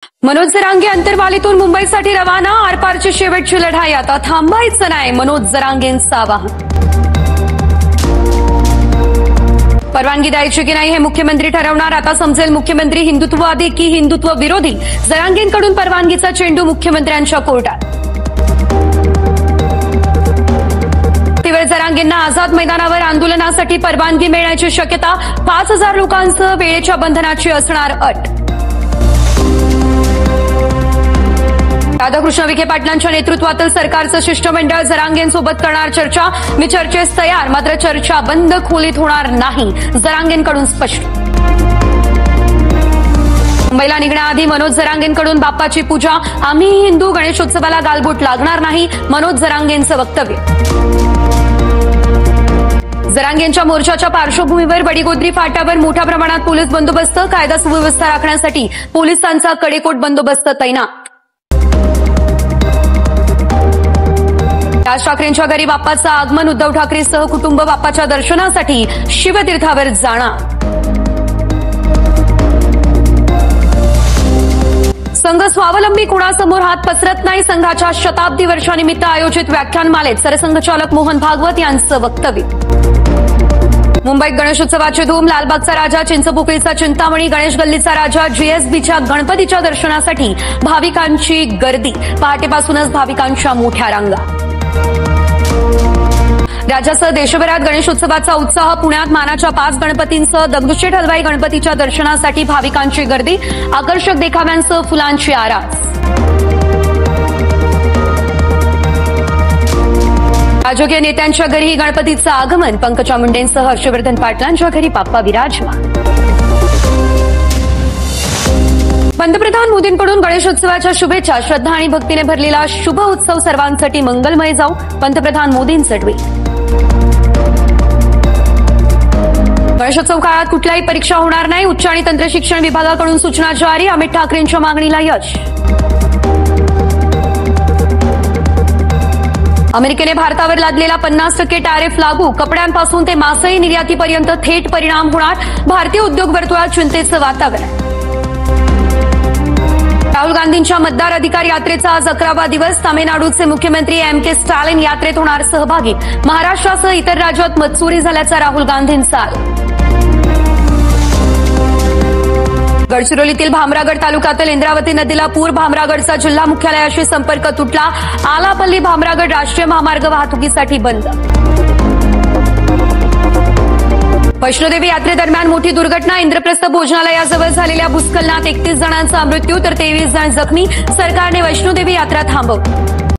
मनोज जरांगे अंतरवालीतून मुंबईसाठी रवाना. आरपारची शेवटची लढाई, आता थांबायचं नाही, मनोज जरांगेंचं आवाहन. परवानगी द्यायची की नाही हे मुख्यमंत्री ठरवणार. आता समजेल मुख्यमंत्री हिंदुत्ववादी की हिंदुत्व विरोधी. जरांगेंकडून परवानगीचा चेंडू मुख्यमंत्र्यांच्या कोर्टात. त्यावेळी जरांगेंना आझाद मैदानावर आंदोलनासाठी परवानगी मिळण्याची शक्यता. 5,000 लोकांसह वेळेच्या बंधनाची असणार अट. राधाकृष्ण विखे पाटलांच्या नेतृत्वातील सरकारचं शिष्टमंडळ जरांगेंसोबत करणार चर्चा. मी चर्चेस तयार, मात्र चर्चा बंद खोलीत होणार नाही, जरांगेंकडून स्पष्ट. मुंबईला निघण्याआधी मनोज जरांगेंकडून बाप्पाची पूजा. आम्ही हिंदू, गणेशोत्सवाला गालबोट लागणार नाही, मनोज जरांगेंचं वक्तव्य. जरांगेंच्या मोर्चाच्या पार्श्वभूमीवर वडीगोद्री फाट्यावर मोठ्या प्रमाणात पोलीस बंदोबस्त. कायदा सुव्यवस्था राखण्यासाठी पोलिसांचा कडेकोट बंदोबस्त तैनात. राज ठाकरेंच्या घरी बाप्पाचं आगमन. उद्धव ठाकरे सह कुटुंब बाप्पाच्या दर्शनासाठी शिवतीर्थावर जाणार. संघ स्वावलंबी कुणासमोर हात पसरत नाही. संघाच्या शताब्दी वर्षानिमित्त आयोजित व्याख्यानमालेत सरसंघचालक मोहन भागवत यांचं वक्तव्य. मुंबईत गणेशोत्सवाची धूम. लालबागचा राजा, चिंचपोकळीचा चिंतामणी, गणेश गल्लीचा राजा, जीएसबीच्या गणपतीच्या दर्शनासाठी भाविकांची गर्दी. पहाटेपासूनच भाविकांच्या मोठ्या रांगा. राज्यासह देशभरात गणेशोत्सवाचा उत्साह. पुण्यात मानाच्या 5 गणपतींसह दगडूशेठ हलवाई गणपतीच्या दर्शनासाठी भाविकांची गर्दी. आकर्षक देखाव्यांसह फुलांची आरास. राजकीय नेत्यांच्या घरीही गणपतीचं आगमन. पंकजा मुंडेंसह हर्षवर्धन पाटलांच्या घरी बाप्पा विराजमान. पंतप्रधान मोदींकडून गणेशोत्सवाच्या शुभेच्छा. श्रद्धा आणि भक्तीने भरलेला शुभ उत्सव सर्वांसाठी मंगलमय जाऊ, पंतप्रधान मोदींचं ट्वीट. गणेशोत्सव काळात कुठल्याही परीक्षा होणार नाही. उच्च आणि तंत्रशिक्षण विभागाकडून सूचना जारी. अमित ठाकरेंच्या मागणीला यश. अमेरिकेने भारतावर लादलेला 50% टॅरिफ लागू. कपड्यांपासून ते मासळी निर्यातीपर्यंत थेट परिणाम होणार. भारतीय उद्योग वर्तुळात चिंतेचं वातावरण. राहुल गांधींच्या मतदार अधिकार यात्रेचा आज 11वा दिवस. तामिळनाडूचे मुख्यमंत्री एम.के. स्टॅलिन यात्रेत होणार सहभागी. महाराष्ट्रासह इतर राज्यात मतचोरी झाल्याचा राहुल गांधींचा आरोप. गडचिरोलीतील भामरागड तालुक्यातील इंद्रावती नदीला पूर. भामरागडचा जिल्हा मुख्यालयाशी संपर्क तुटला. आलापल्ली भामरागड राष्ट्रीय महामार्ग वाहतुकीसाठी बंद. वैष्णोदेवी यात्रेदरम्यान मोठी दुर्घटना. इंद्रप्रस्थ भोजनालयाजवळ झालेल्या भूस्खलनात 31 जणांचा मृत्यू तर 23 जण जखमी. सरकारने वैष्णोदेवी यात्रा थांबवली.